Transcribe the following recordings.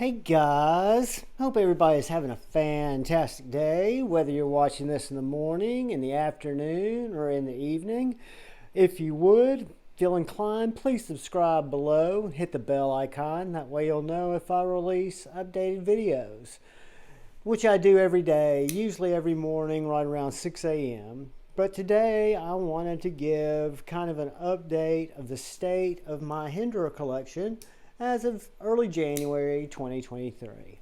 Hey guys, hope everybody's having a fantastic day, whether you're watching this in the morning, in the afternoon, or in the evening. If you would, feel inclined, please subscribe below and hit the bell icon. That way you'll know if I release updated videos, which I do every day, usually every morning right around 6 a.m. But today I wanted to give kind of an update of the state of my Hinderer collection as of early January 2023.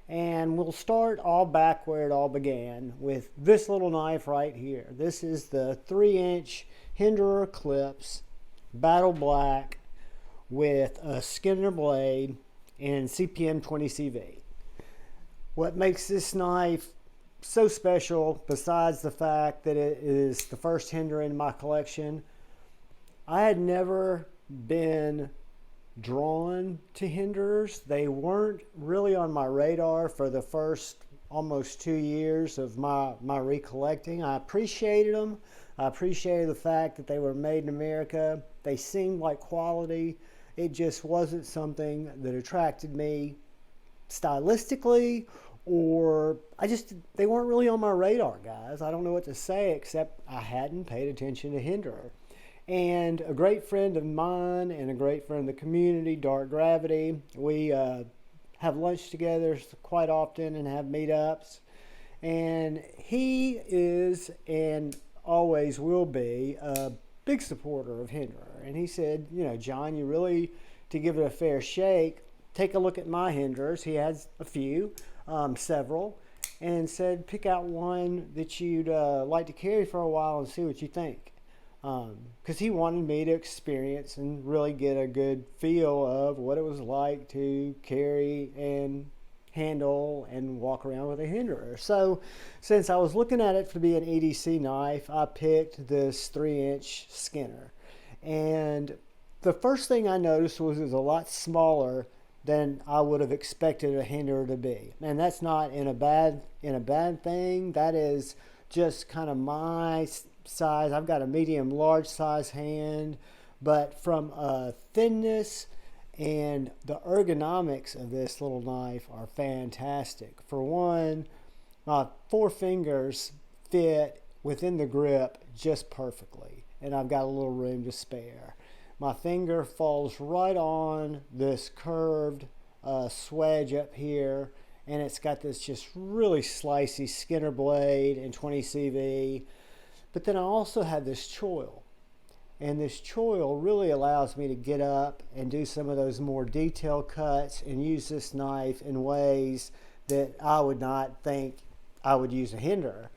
And we'll start all back where it all began with this little knife right here. This is the 3-inch Hinderer Eclipse Battle Black with a Skinner blade and CPM 20CV. What makes this knife so special, besides the fact that it is the first Hinderer in my collection, I had never been drawn to Hinderers. They weren't really on my radar for the first almost 2 years of my recollecting. I appreciated them. I appreciated the fact that they were made in America. They seemed like quality. It just wasn't something that attracted me stylistically, or they weren't really on my radar, guys. I don't know what to say except I hadn't paid attention to Hinderer. And a great friend of mine and a great friend of the community, Dark Gravity, we have lunch together quite often and have meetups. And he is and always will be a big supporter of Hinderer. And he said, you know, John, you really, to give it a fair shake, take a look at my Hinderers. He has a few, several, and said, pick out one that you'd like to carry for a while and see what you think. Because he wanted me to experience and really get a good feel of what it was like to carry and handle and walk around with a Hinderer. So since I was looking at it to be an EDC knife, I picked this 3-inch Skinner. And the first thing I noticed was it was a lot smaller than I would have expected a Hinderer to be. And that's not in a bad thing. That is just kind of my size. I've got a medium large size hand, but from a thinness and the ergonomics of this little knife are fantastic. For one, my 4 fingers fit within the grip just perfectly, and I've got a little room to spare. My finger falls right on this curved swedge up here, and it's got this just really slicey Skinner blade and 20 CV. But then I also have this choil, and this choil really allows me to get up and do some of those more detailed cuts and use this knife in ways that I would not think I would use a Hinderer.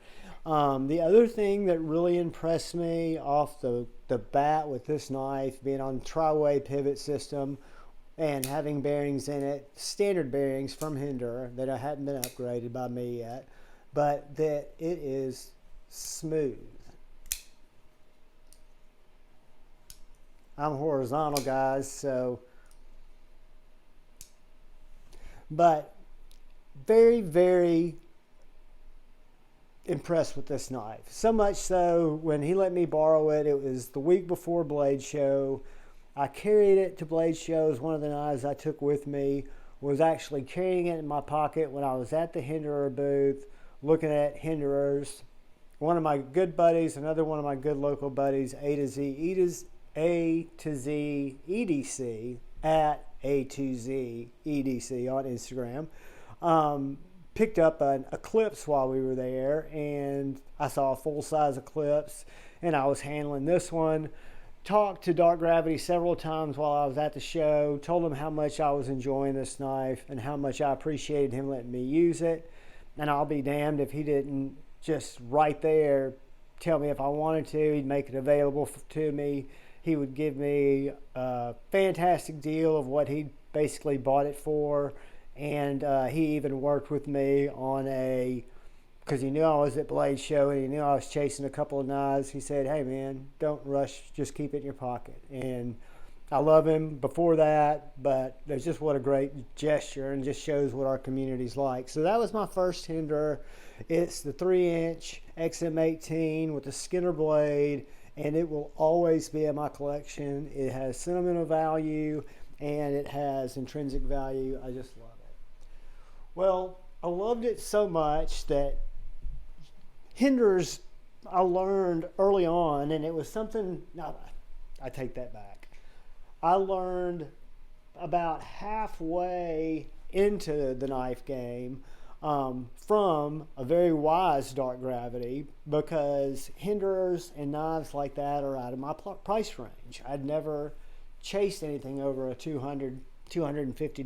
The other thing that really impressed me off the bat with this knife, being on tri-way pivot system and having bearings in it, standard bearings from Hinderer that hadn't been upgraded by me yet, but that it is smooth. I'm horizontal, guys, so, but very, very impressed with this knife. So much so, when he let me borrow it, it was the week before Blade Show. I carried it to Blade Shows. One of the knives I took with me was actually carrying it in my pocket when I was at the Hinderer booth, looking at Hinderers. One of my good buddies, another one of my good local buddies, A to Z EDC at A to Z EDC on Instagram, picked up an Eklipse while we were there, and I saw a full-size Eklipse, and I was handling this one. Talked to Dark Gravity several times while I was at the show, told him how much I was enjoying this knife and how much I appreciated him letting me use it, and I'll be damned if he didn't just right there tell me if I wanted to. He'd make it available to me. He would give me a fantastic deal of what he basically bought it for. And he even worked with me on because he knew I was at Blade Show and he knew I was chasing a couple of knives. He said, hey man, don't rush, just keep it in your pocket. And I love him before that, but there's just what a great gesture, and just shows what our community's like. So that was my first Hinderer. It's the 3-inch XM18 with the Skinner blade, and it will always be in my collection. It has sentimental value and it has intrinsic value. I just love it. Well, I loved it so much that Hinderers I learned early on, and it was something, no, I take that back. I learned about halfway into the knife game from a very wise dark gravity, because Hinderers and knives like that are out of my price range. I'd never chased anything over a $250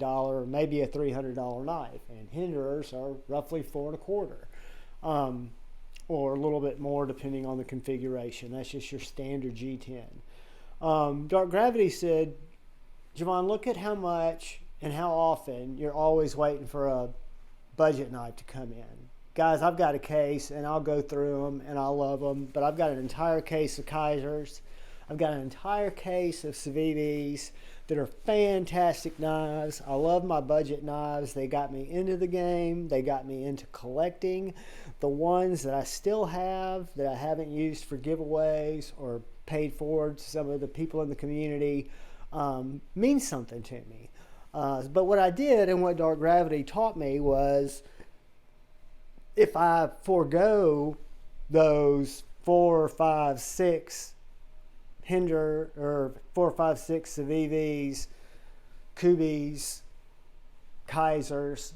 or maybe a $300 knife, and Hinderers are roughly four and a quarter. Or a little bit more depending on the configuration. That's just your standard G10. Dark Gravity said, Javon, look at how much and how often you're always waiting for a budget knife to come in. Guys, I've got a case, and I'll go through them, and I love them, but I've got an entire case of Kaisers. I've got an entire case of Civivis that are fantastic knives. I love my budget knives. They got me into the game. They got me into collecting. The ones that I still have that I haven't used for giveaways or paid forward to some of the people in the community means something to me. But what I did and what Dark Gravity taught me was, if I forego those 4, 5, 6 Hinderer or 4, 5, 6 Civivis, Kubis, Kaisers,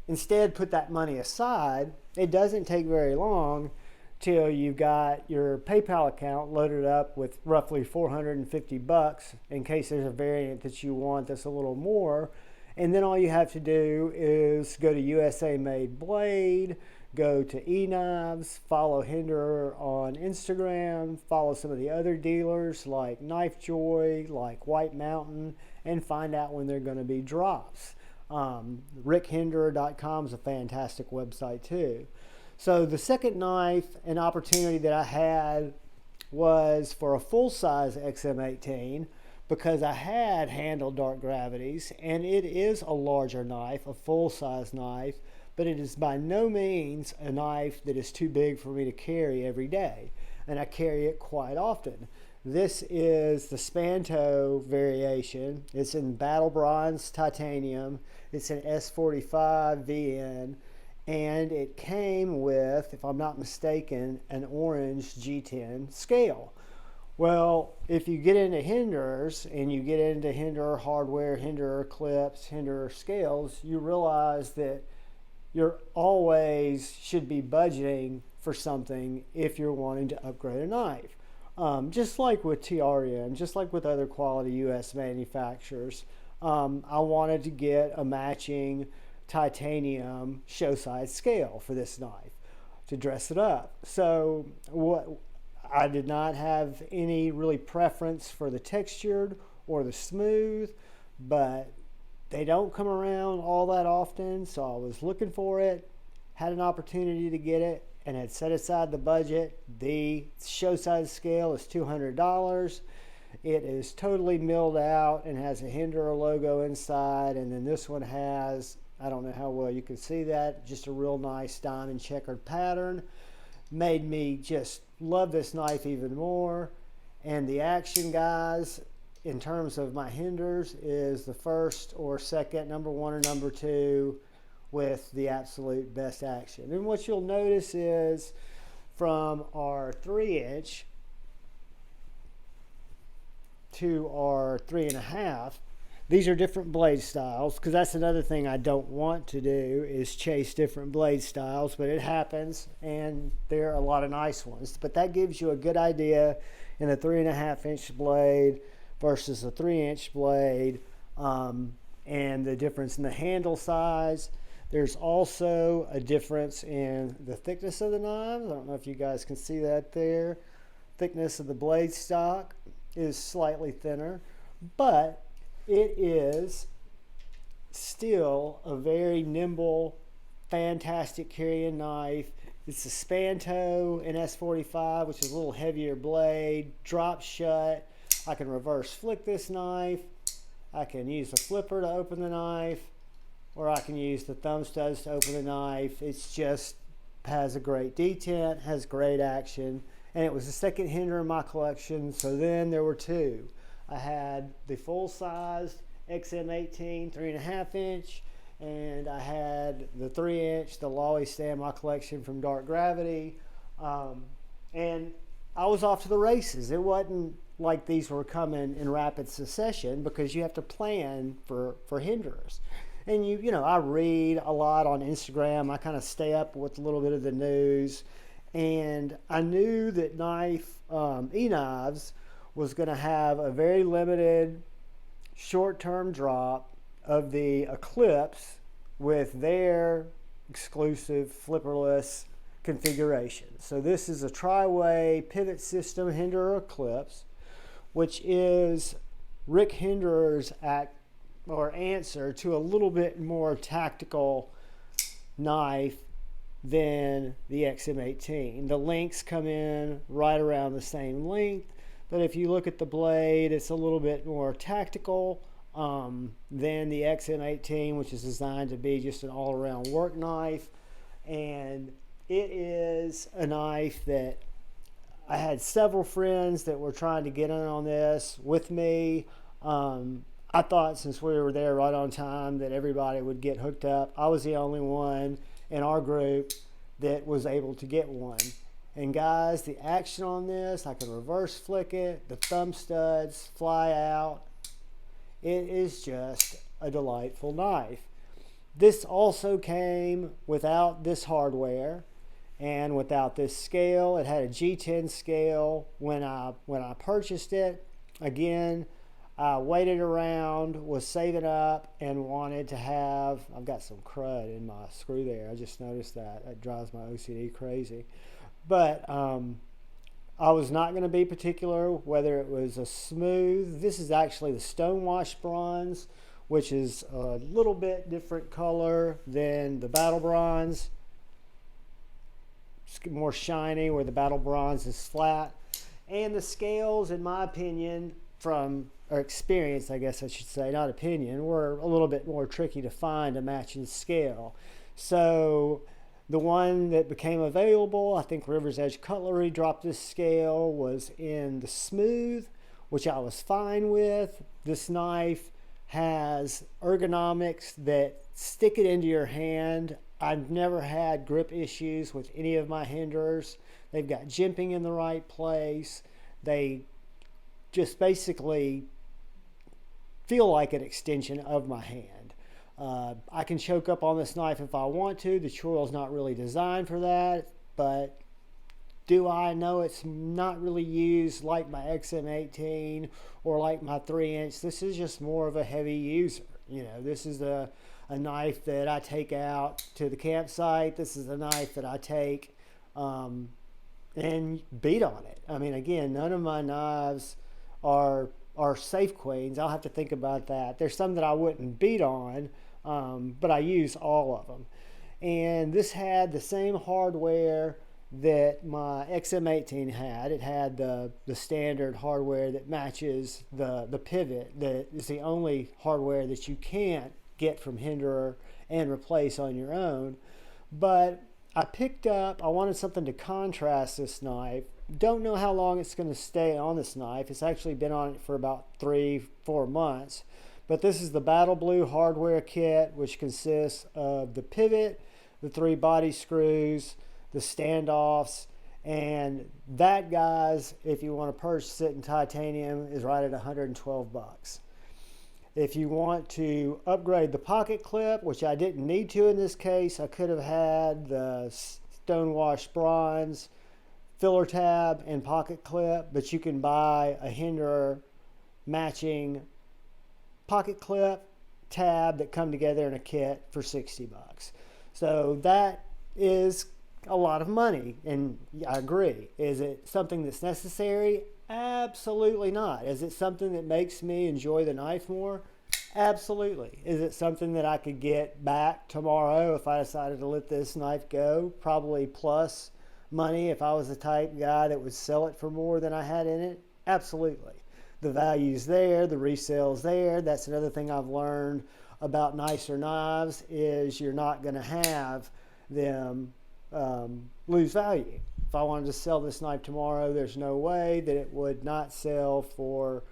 instead put that money aside, it doesn't take very long till you've got your PayPal account loaded up with roughly $450 in case there's a variant that you want that's a little more. And then all you have to do is go to USA Made Blade, go to eKnives, follow Hinderer on Instagram, follow some of the other dealers like Knife Joy, like White Mountain, and find out when they're going to be drops. RickHinderer.com is a fantastic website too. So the second knife and opportunity that I had was for a full-size XM18, because I had handled Dark Gravities, and it is a larger knife, a full-size knife, but it is by no means a knife that is too big for me to carry every day, and I carry it quite often. This is the Spanto variation. It's in battle bronze titanium. It's an S45 VN, and it came with, if I'm not mistaken, an orange G10 scale. Well, if you get into Hinderers and you get into Hinderer hardware, Hinderer Eclipse, Hinderer scales, you realize that you're always should be budgeting for something if you're wanting to upgrade a knife. Just like with TRM, just like with other quality US manufacturers, I wanted to get a matching titanium show size scale for this knife to dress it up. So I did not have any really preference for the textured or the smooth, but they don't come around all that often, so I was looking for it, had an opportunity to get it, and had set aside the budget. The show size scale is $200. It is totally milled out and has a Hinderer logo inside, and then this one has, I don't know how well you can see that, just a real nice diamond checkered pattern. Made me just love this knife even more. And the action, guys, in terms of my Hinderers, is the first or second, number one or number two, with the absolute best action. And what you'll notice is from our 3-inch to our 3.5, these are different blade styles, because that's another thing I don't want to do, is chase different blade styles, but it happens, and there are a lot of nice ones. But that gives you a good idea in a 3.5-inch blade versus a 3-inch blade, and the difference in the handle size. There's also a difference in the thickness of the knives. I don't know if you guys can see that there. Thickness of the blade stock is slightly thinner, but it is still a very nimble, fantastic carrying knife. It's a Spanto in S45, which is a little heavier blade, drops shut. I can reverse flick this knife. I can use the flipper to open the knife, or I can use the thumb studs to open the knife. It's just has a great detent, has great action, and it was the second Hinderer in my collection, so then there were two. I had the full-sized XM18 3.5-inch, and I had the 3-inch that'll always stay in my collection from Dark Gravity, and I was off to the races. It wasn't like these were coming in rapid succession because you have to plan for Hinderers. And I read a lot on Instagram. I kind of stay up with a little bit of the news, and I knew that Knives was going to have a very limited short-term drop of the Eclipse with their exclusive flipperless configuration. So this is a tri-way pivot system Hinderer Eclipse, which is Rick Hinderer's answer to a little bit more tactical knife than the XM18. The links come in right around the same length, but if you look at the blade, it's a little bit more tactical than the XM18, which is designed to be just an all-around work knife. And it is a knife that I had several friends that were trying to get in on this with me. I thought since we were there right on time that everybody would get hooked up. I was the only one in our group that was able to get one. And guys, the action on this, I can reverse flick it, the thumb studs fly out. It is just a delightful knife. This also came without this hardware and without this scale. It had a G10 scale when I purchased it. Again, I waited around, was saving up, and wanted to have, I've got some crud in my screw there. I just noticed that. That drives my OCD crazy. But I was not going to be particular whether it was a smooth. This is actually the stonewash bronze, which is a little bit different color than the battle bronze. It's more shiny where the battle bronze is flat. And the scales, in my opinion, or experience, I guess I should say, not opinion, were a little bit more tricky to find a matching scale. So the one that became available, I think River's Edge Cutlery dropped this scale, was in the smooth, which I was fine with. This knife has ergonomics that stick it into your hand. I've never had grip issues with any of my Hinderers. They've got jimping in the right place. They just basically feel like an extension of my hand. I can choke up on this knife if I want to. The choil's not really designed for that, but do I know it's not really used like my XM18 or like my 3-inch? This is just more of a heavy user. This is a knife that I take out to the campsite. This is a knife that I take and beat on it. I mean, again, none of my knives are safe queens. I'll have to think about that. There's some that I wouldn't beat on, but I use all of them. And this had the same hardware that my XM18 had. It had the standard hardware that matches the pivot. That is the only hardware that you can't get from Hinderer and replace on your own. But I wanted something to contrast this knife. Don't know how long it's going to stay on this knife. It's actually been on it for about 3-4 months. But this is the Battle Blue hardware kit, which consists of the pivot, the 3 body screws, the standoffs, and that, guys, if you want to purchase it in titanium, is right at $112. If you want to upgrade the pocket clip, which I didn't need to in this case, I could have had the stonewash bronze filler tab and pocket clip, but you can buy a Hinderer matching pocket clip tab that come together in a kit for $60. So that is a lot of money, and I agree. Is it something that's necessary? Absolutely not. Is it something that makes me enjoy the knife more? Absolutely. Is it something that I could get back tomorrow if I decided to let this knife go? Probably plus money if I was the type guy that would sell it for more than I had in it. Absolutely. The value's there, the resale's there. That's another thing I've learned about nicer knives is you're not going to have them lose value. If I wanted to sell this knife tomorrow, there's no way that it would not sell for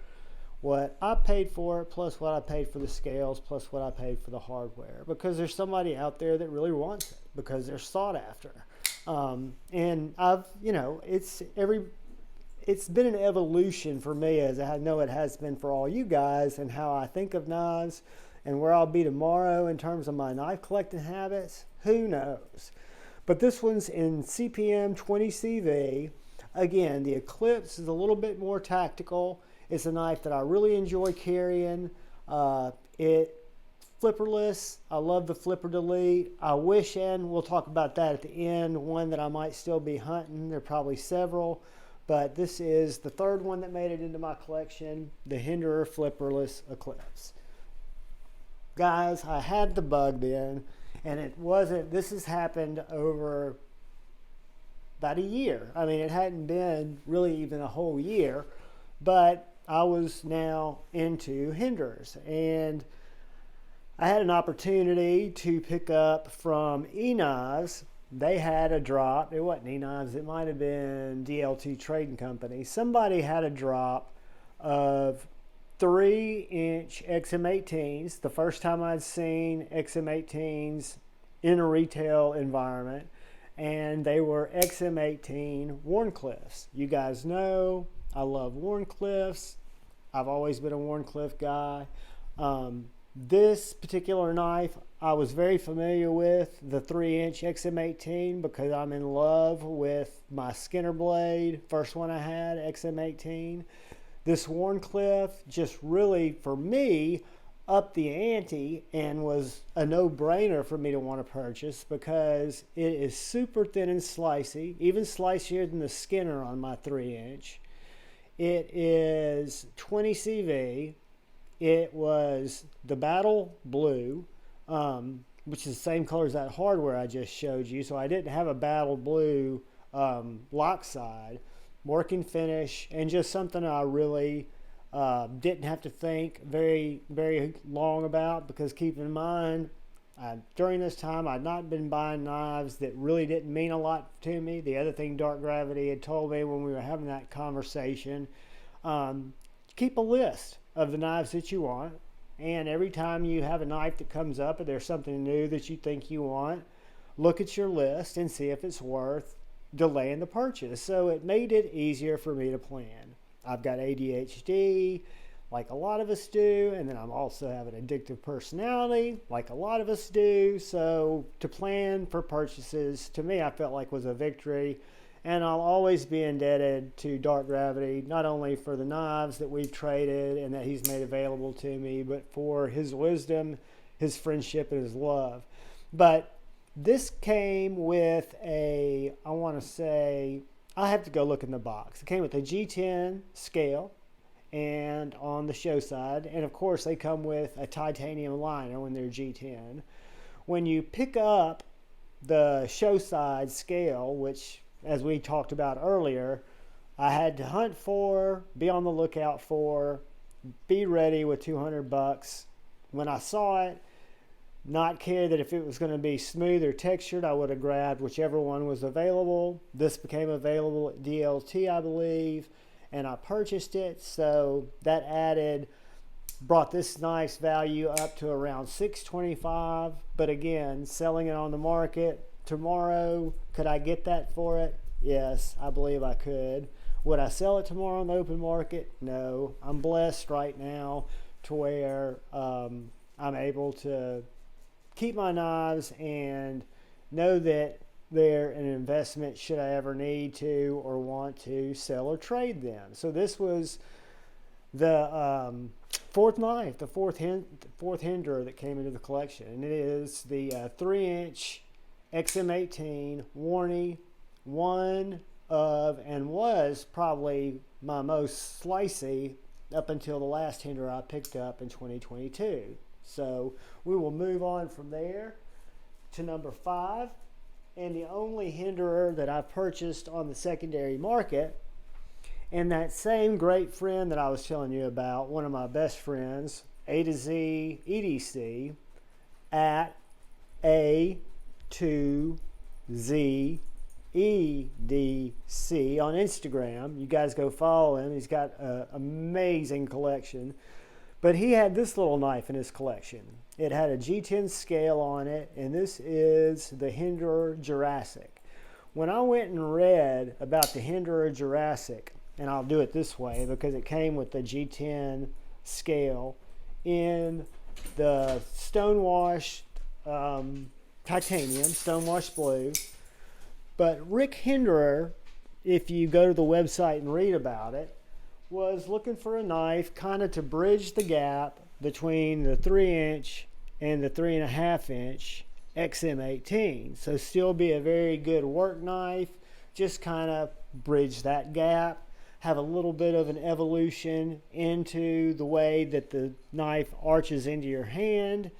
what I paid for it, plus what I paid for the scales, plus what I paid for the hardware, because there's somebody out there that really wants it, because they're sought after. And I've, it's been an evolution for me, as I know it has been for all you guys, and how I think of knives and where I'll be tomorrow in terms of my knife collecting habits. Who knows? But this one's in CPM 20CV. Again, the Eclipse is a little bit more tactical. It's a knife that I really enjoy carrying. It flipperless. I love the flipper delete. I wish, and we'll talk about that at the end, one that I might still be hunting. There are probably several, but this is the third one that made it into my collection, the Hinderer flipperless Eclipse. Guys, I had the bug then, and it wasn't, this has happened over about a year. I mean, it hadn't been really even a whole year, but I was now into Hinderers, and I had an opportunity to pick up from eKnives. They had a drop. It wasn't eKnives. It might have been DLT Trading Company. Somebody had a drop of 3-inch XM18s. The first time I'd seen XM18s in a retail environment. And they were XM18 Wharncliffes. You guys know I love Wharncliffes. I've always been a Wharncliffe guy. This particular knife I was very familiar with, the 3-inch XM18, because I'm in love with my Skinner blade. First one I had, XM18. This Wharncliffe just really, for me, upped the ante and was a no-brainer for me to want to purchase, because it is super thin and slicey, even slicier than the Skinner on my 3-inch. It is 20 CV. It was the Battle Blue, which is the same color as that hardware I just showed you. So I didn't have a Battle Blue lock side. Working finish, and just something I really didn't have to think very, very long about, because keep in mind, during this time I'd not been buying knives that really didn't mean a lot to me. The other thing Dark Gravity had told me when we were having that conversation, keep a list of the knives that you want, and every time you have a knife that comes up and there's something new that you think you want, look at your list and see if it's worth delaying the purchase. So it made it easier for me to plan. I've got ADHD, like a lot of us do, and then I'm also have an addictive personality, like a lot of us do. So to plan for purchases, to me, I felt like was a victory. And I'll always be indebted to Dark Gravity, not only for the knives that we've traded and that he's made available to me, but for his wisdom, his friendship, and his love. But this came with I want to say, I have to go look in the box. It came with a G10 scale, and on the show side, and of course they come with a titanium liner when they're G10. When you pick up the show side scale, which, as we talked about earlier, I had to hunt for, be on the lookout for, be ready with $200. When I saw it, not care that if it was going to be smooth or textured, I would have grabbed whichever one was available. This became available at DLT, I believe, and I purchased it. So that brought this knife's value up to around $625. But again, selling it on the market tomorrow, could I get that for it? Yes, I believe I could. Would I sell it tomorrow on the open market? No. I'm blessed right now to where I'm able to keep my knives and know that they're an investment should I ever need to or want to sell or trade them. So this was the fourth knife, the fourth Hinderer that came into the collection, and it is the 3-inch XM18 Warney, one of, and was probably my most slicey up until the last Hinderer I picked up in 2022. So we will move on from there to number 5, and the only Hinderer that I purchased on the secondary market, and that same great friend that I was telling you about, one of my best friends, A to Z EDC at A to Z on Instagram. You guys go follow him. He's got an amazing collection. But he had this little knife in his collection. It had a G10 scale on it, and this is the Hinderer Jurassic. When I went and read about the Hinderer Jurassic, and I'll do it this way because it came with the G10 scale in the stonewashed titanium, stonewashed blue. But Rick Hinderer, if you go to the website and read about it, was looking for a knife kind of to bridge the gap between the 3-inch and the 3.5-inch XM18. So still be a very good work knife, just kind of bridge that gap, have a little bit of an evolution into the way that the knife arches into your hand.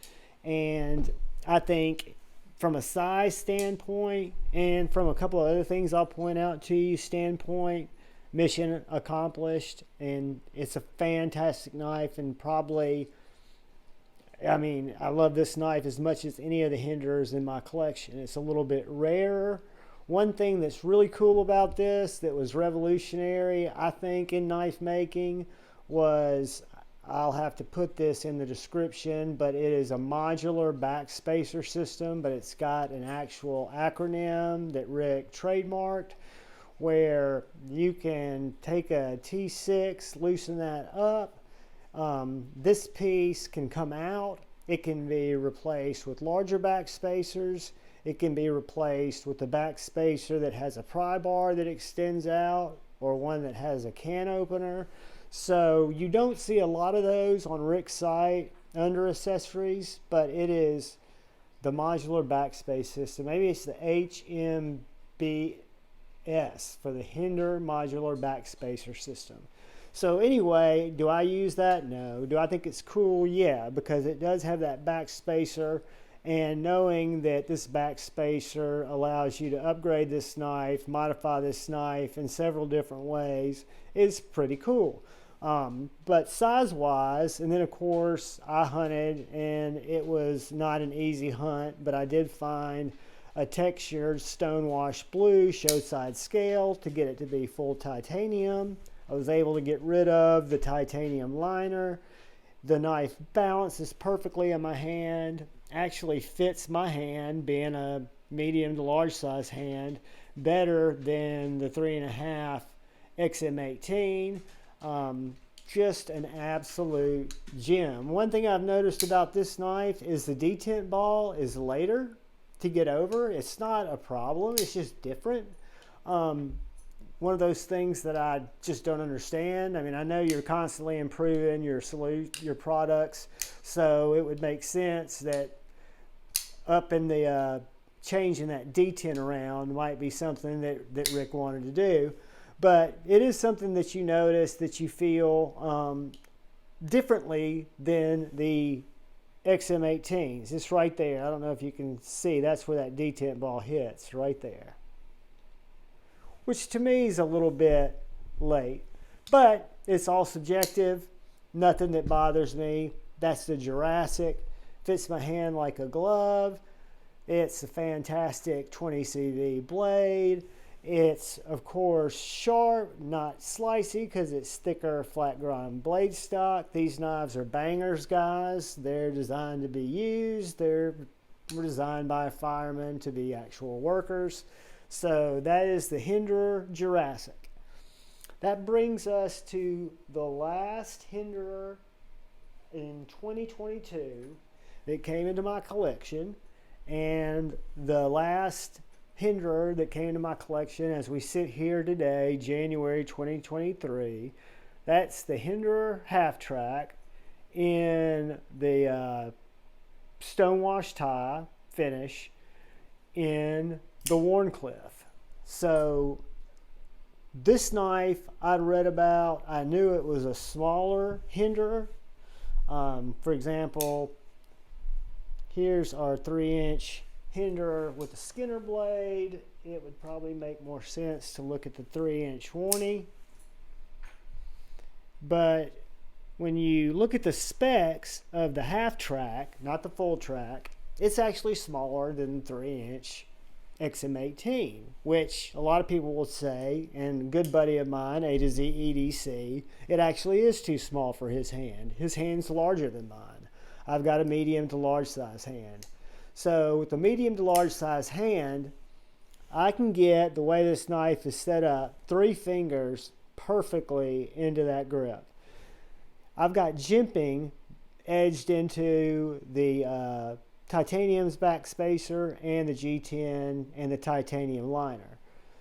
And I think from a size standpoint and from a couple of other things I'll point out to you standpoint, mission accomplished. And it's a fantastic knife, and probably, I mean, I love this knife as much as any of the Hinderers in my collection. It's a little bit rarer. One thing that's really cool about this that was revolutionary, I think, in knife making was, I'll have to put this in the description, but it is a modular backspacer system, but it's got an actual acronym that Rick trademarked, where you can take a T6, loosen that up. This piece can come out. It can be replaced with larger backspacers. It can be replaced with a backspacer that has a pry bar that extends out, or one that has a can opener. So you don't see a lot of those on Rick's site under accessories, but it is the modular backspace system. Maybe it's the HMB for the Hinderer modular backspacer system. So anyway, do I use that? No. Do I think it's cool? Yeah, because it does have that backspacer, and knowing that this backspacer allows you to upgrade this knife, modify this knife in several different ways is pretty cool. But size-wise, and then of course I hunted, and it was not an easy hunt, but I did find a textured stonewashed blue show side scale to get it to be full titanium. I was able to get rid of the titanium liner. The knife balances perfectly in my hand, actually fits my hand, being a medium to large size hand, better than the 3.5 XM18. Just an absolute gem. One thing I've noticed about this knife is the detent ball is later to get over. It's not a problem, it's just different. One of those things that I just don't understand. I mean, I know you're constantly improving your products, so it would make sense that up in the changing that detent around might be something that Rick wanted to do. But it is something that you notice, that you feel differently than the XM18s. It's right there. I don't know if you can see. That's where that detent ball hits, right there. Which to me is a little bit late. But it's all subjective. Nothing that bothers me. That's the Jurassic. Fits my hand like a glove. It's a fantastic 20 CV blade. It's, of course, sharp, not slicey, because it's thicker, flat grind blade stock. These knives are bangers, guys. They're designed to be used. They're designed by firemen to be actual workers. So that is the Hinderer Jurassic. That brings us to the last Hinderer in 2022 that came into my collection, and the last Hinderer that came to my collection as we sit here today, January 2023. That's the Hinderer Halftrack in the stonewash tie finish in the Wharncliffe. So this knife I'd read about, I knew it was a smaller Hinderer. For example, here's our 3-inch Hinderer with a Skinner blade. It would probably make more sense to look at the 3-inch Wharny. But when you look at the specs of the Halftrack, not the full track, it's actually smaller than the 3-inch XM18, which a lot of people will say, and a good buddy of mine, A to Z EDC, it actually is too small for his hand. His hand's larger than mine. I've got a medium to large size hand. So with the medium to large size hand, I can get, the way this knife is set up, 3 fingers perfectly into that grip. I've got jimping edged into the titanium's back spacer and the G10 and the titanium liner.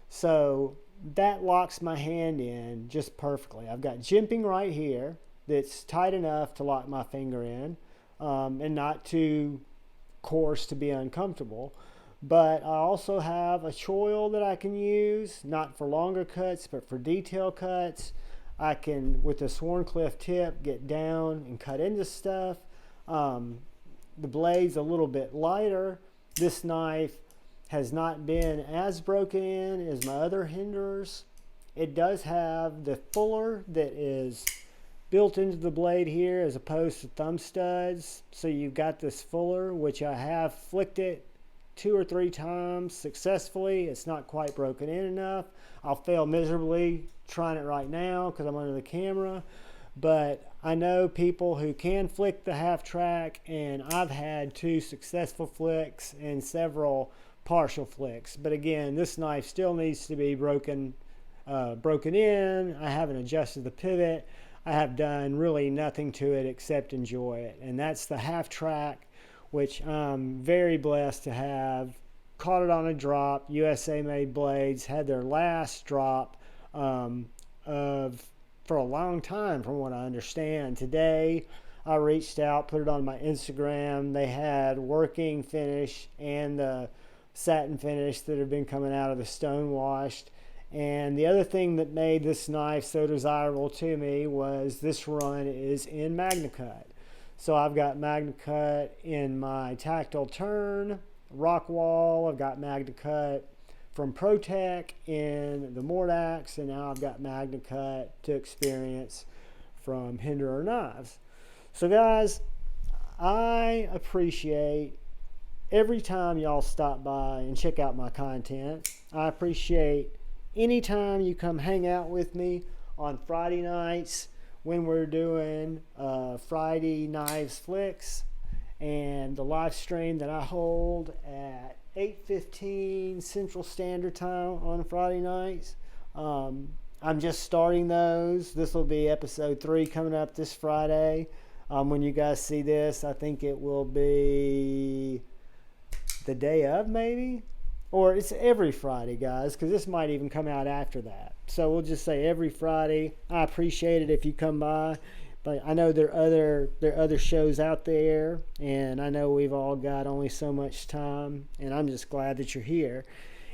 So that locks my hand in just perfectly. I've got jimping right here that's tight enough to lock my finger in and not too coarse to be uncomfortable. But I also have a choil that I can use, not for longer cuts, but for detail cuts. I can, with this Wharncliffe tip, get down and cut into stuff. The blade's a little bit lighter. This knife has not been as broken in as my other Hinderers. It does have the fuller that is built into the blade here as opposed to thumb studs. So you've got this fuller, which I have flicked it 2 or 3 times successfully. It's not quite broken in enough. I'll fail miserably trying it right now because I'm under the camera. But I know people who can flick the Halftrack, and I've had 2 successful flicks and several partial flicks. But again, this knife still needs to be broken in. I haven't adjusted the pivot. I have done really nothing to it except enjoy it. And that's the Halftrack, which I'm very blessed to have. Caught it on a drop. USA made blades had their last drop for a long time, from what I understand. Today, I reached out, put it on my Instagram. They had working finish and the satin finish that have been coming out of the stone washed. And the other thing that made this knife so desirable to me was this run is in MagnaCut. So I've got MagnaCut in my tactile turn, Rockwall. I've got MagnaCut from ProTech in the Mordax, and now I've got MagnaCut to experience from Hinderer Knives. So guys, I appreciate every time y'all stop by and check out my content. I appreciate any time you come hang out with me on Friday nights when we're doing Friday Knives Flicks, and the live stream that I hold at 8:15 Central Standard Time on Friday nights. I'm just starting those. This will be episode 3 coming up this Friday. When you guys see this, I think it will be the day of, maybe, or it's every Friday, guys, because this might even come out after that. So we'll just say every Friday. I appreciate it if you come by, but I know there are other shows out there, and I know we've all got only so much time, and I'm just glad that you're here.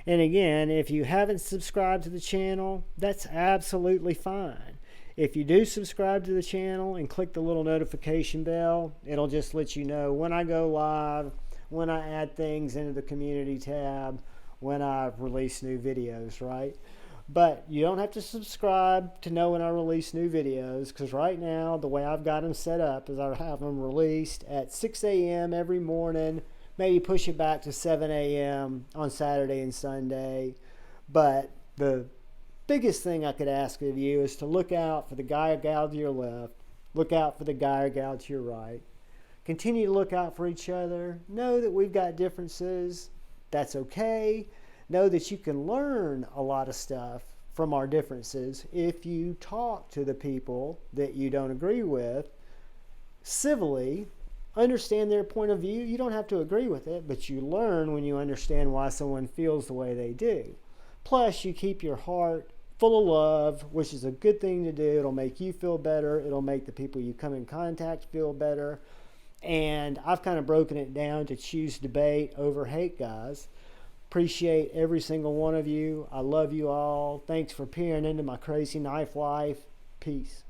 And again, if you haven't subscribed to the channel, that's absolutely fine. If you do subscribe to the channel and click the little notification bell, it'll just let you know when I go live, when I add things into the community tab, when I release new videos, right? But you don't have to subscribe to know when I release new videos, because right now, the way I've got them set up is I have them released at 6 a.m. every morning, maybe push it back to 7 a.m. on Saturday and Sunday. But the biggest thing I could ask of you is to look out for the guy or gal to your left, look out for the guy or gal to your right. Continue to look out for each other. Know that we've got differences. That's okay. Know that you can learn a lot of stuff from our differences if you talk to the people that you don't agree with civilly. Understand their point of view. You don't have to agree with it, but you learn when you understand why someone feels the way they do. Plus, you keep your heart full of love, which is a good thing to do. It'll make you feel better. It'll make the people you come in contact feel better. And I've kind of broken it down to choose debate over hate, guys. Appreciate every single one of you. I love you all. Thanks for peering into my crazy knife life. Peace.